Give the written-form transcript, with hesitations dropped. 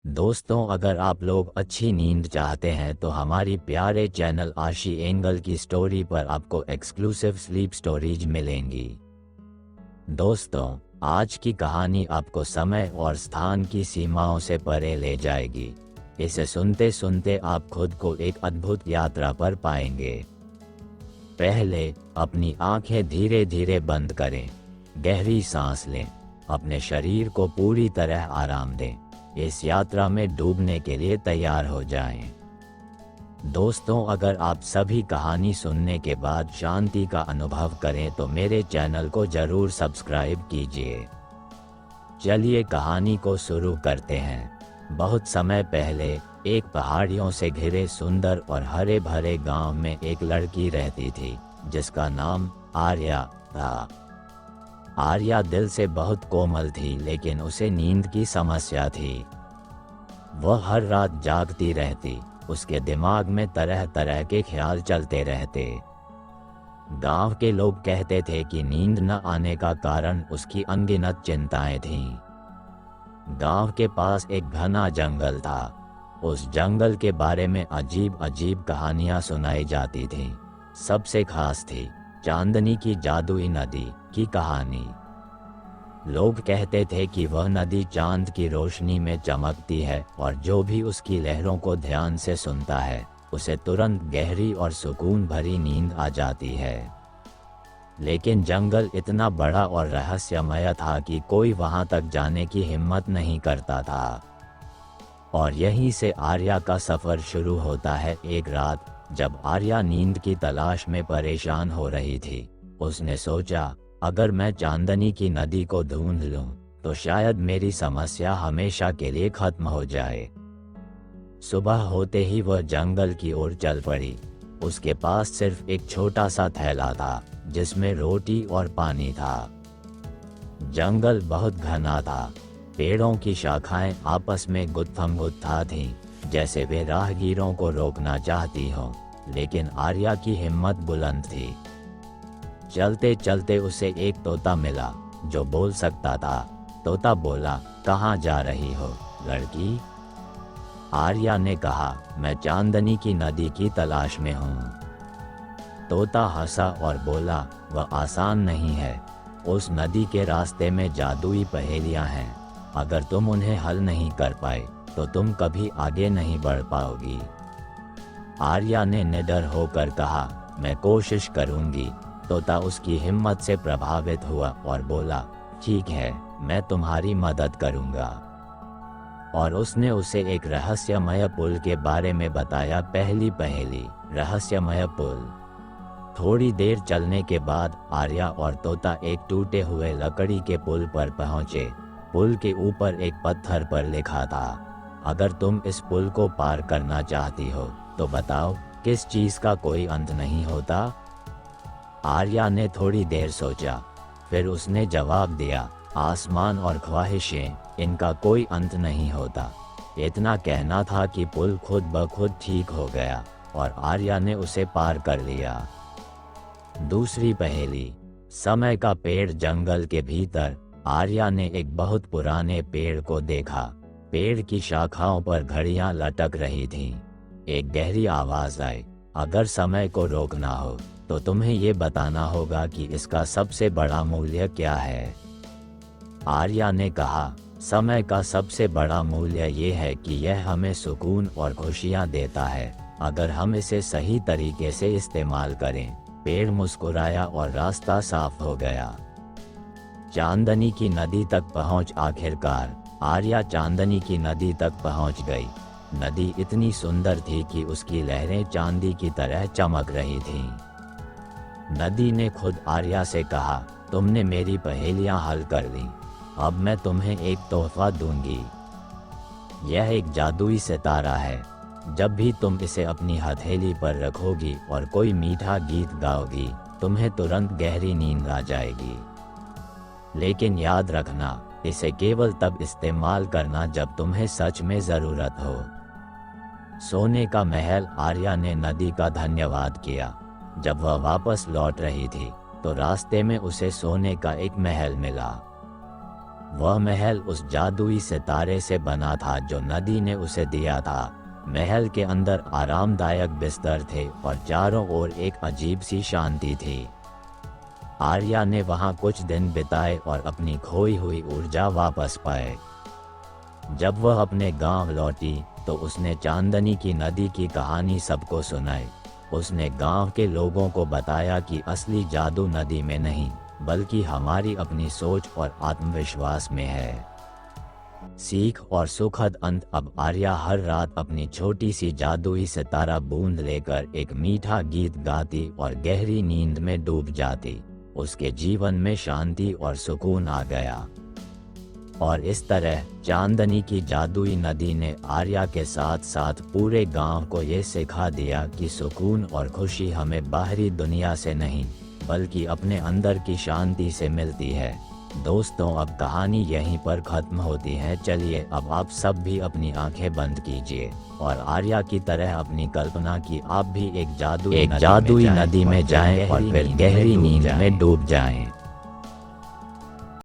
दोस्तों, अगर आप लोग अच्छी नींद चाहते हैं तो हमारी प्यारे चैनल आशी एंगल की स्टोरी पर आपको एक्सक्लूसिव स्लीप स्टोरीज मिलेंगी। दोस्तों, आज की कहानी आपको समय और स्थान की सीमाओं से परे ले जाएगी। इसे सुनते सुनते आप खुद को एक अद्भुत यात्रा पर पाएंगे। पहले अपनी आंखें धीरे धीरे बंद करें, गहरी सांस लें, अपने शरीर को पूरी तरह आराम दें। इस यात्रा में डूबने के लिए तैयार हो जाएं। दोस्तों, अगर आप सभी कहानी सुनने के बाद शांति का अनुभव करें तो मेरे चैनल को जरूर सब्सक्राइब कीजिए। चलिए कहानी को शुरू करते हैं। बहुत समय पहले एक पहाड़ियों से घिरे सुंदर और हरे भरे गांव में एक लड़की रहती थी जिसका नाम आर्या था। आर्या दिल से बहुत कोमल थी, लेकिन उसे नींद की समस्या थी। वह हर रात जागती रहती, उसके दिमाग में तरह तरह के ख्याल चलते रहते। गांव के लोग कहते थे कि नींद न आने का कारण उसकी अनगिनत चिंताएं थीं। गांव के पास एक घना जंगल था। उस जंगल के बारे में अजीब अजीब कहानियां सुनाई जाती थीं। सबसे खास थी चांदनी की जादुई नदी की कहानी। लोग कहते थे कि वह नदी चांद की रोशनी में चमकती है और जो भी उसकी लहरों को ध्यान से सुनता है उसे तुरंत गहरी और सुकून भरी नींद आ जाती है। लेकिन जंगल इतना बड़ा और रहस्यमय था कि कोई वहां तक जाने की हिम्मत नहीं करता था। और यहीं से आर्या का सफर शुरू होता है। एक रात जब आर्या नींद की तलाश में परेशान हो रही थी, उसने सोचा, अगर मैं चांदनी की नदी को ढूंढ लूं तो शायद मेरी समस्या हमेशा के लिए खत्म हो जाए। सुबह होते ही वह जंगल की ओर चल पड़ी। उसके पास सिर्फ एक छोटा सा थैला था जिसमें रोटी और पानी था। जंगल बहुत घना था। पेड़ों की शाखाएं आपस में गुत्थम-गुत्था थीं, जैसे वे राहगीरों को रोकना चाहती हों, लेकिन आर्या की हिम्मत बुलंद थी। चलते चलते उसे एक तोता मिला जो बोल सकता था। तोता बोला, कहाँ जा रही हो लड़की? आर्या ने कहा, मैं चांदनी की नदी की तलाश में हूँ। तोता हंसा और बोला, वह आसान नहीं है। उस नदी के रास्ते में जादुई पहेलियाँ हैं। अगर तुम उन्हें हल नहीं कर पाए तो तुम कभी आगे नहीं बढ़ पाओगी। आर्या ने निडर होकर कहा, मैं कोशिश करूंगी। तोता उसकी हिम्मत से प्रभावित हुआ और बोला, ठीक है, मैं तुम्हारी मदद करूंगा। और उसने उसे एक रहस्यमय पुल के बारे में बताया। पहली पहेली, रहस्यमय पुल। थोड़ी देर चलने के बाद आर्या और तोता एक टूटे हुए लकड़ी के पुल पर पहुंचे। पुल के ऊपर एक पत्थर पर लिखा था, अगर तुम इस पुल को पार करना चाहती हो तो बताओ किस चीज का कोई अंत नहीं होता? आर्या ने थोड़ी देर सोचा, फिर उसने जवाब दिया, आसमान और ख्वाहिशें, इनका कोई अंत नहीं होता। इतना कहना था कि पुल खुद ब खुद ठीक हो गया और आर्या ने उसे पार कर लिया। दूसरी पहेली, समय का पेड़। जंगल के भीतर आर्या ने एक बहुत पुराने पेड़ को देखा। पेड़ की शाखाओं पर घड़ियां लटक रही थीं। एक गहरी आवाज आई, अगर समय को रोकना हो तो तुम्हें ये बताना होगा कि इसका सबसे बड़ा मूल्य क्या है। आर्या ने कहा, समय का सबसे बड़ा मूल्य ये है कि यह हमें सुकून और खुशियां देता है अगर हम इसे सही तरीके से इस्तेमाल करें। पेड़ मुस्कुराया और रास्ता साफ हो गया। चांदनी की नदी तक पहुंच। आखिरकार आर्या चांदनी की नदी तक पहुंच गई। नदी इतनी सुंदर थी कि उसकी लहरें चांदी की तरह चमक रही थीं। नदी ने खुद आर्या से कहा, तुमने मेरी पहेलियां हल कर ली, अब मैं तुम्हें एक तोहफा दूंगी। यह एक जादुई सितारा है। जब भी तुम इसे अपनी हथेली पर रखोगी और कोई मीठा गीत गाओगी, तुम्हें तुरंत गहरी नींद आ जाएगी। लेकिन याद रखना, इसे केवल तब इस्तेमाल करना जब तुम्हें सच में ज़रूरत हो। सोने का महल। आर्या ने नदी का धन्यवाद किया। जब वह वापस लौट रही थी तो रास्ते में उसे सोने का एक महल मिला। वह महल उस जादुई सितारे से बना था जो नदी ने उसे दिया था। महल के अंदर आरामदायक बिस्तर थे और चारों ओर एक अजीब सी शांति थी। आर्या ने वहां कुछ दिन बिताए और अपनी खोई हुई ऊर्जा वापस पाए। जब वह अपने गांव लौटी तो उसने चांदनी की नदी की कहानी सबको सुनाई। उसने गांव के लोगों को बताया कि असली जादू नदी में नहीं बल्कि हमारी अपनी सोच और आत्मविश्वास में है। सीख और सुखद अंत। अब आर्या हर रात अपनी छोटी सी जादुई सितारा बूंद लेकर एक मीठा गीत गाती और गहरी नींद में डूब जाती। उसके जीवन में शांति और सुकून आ गया। और इस तरह चांदनी की जादुई नदी ने आर्या के साथ साथ पूरे गांव को ये सिखा दिया कि सुकून और खुशी हमें बाहरी दुनिया से नहीं बल्कि अपने अंदर की शांति से मिलती है। दोस्तों, अब कहानी यहीं पर खत्म होती है। चलिए अब आप सब भी अपनी आंखें बंद कीजिए और आर्या की तरह अपनी कल्पना की आप भी एक जादुई नदी में जाएं और फिर गहरी नींद में डूब जाएं।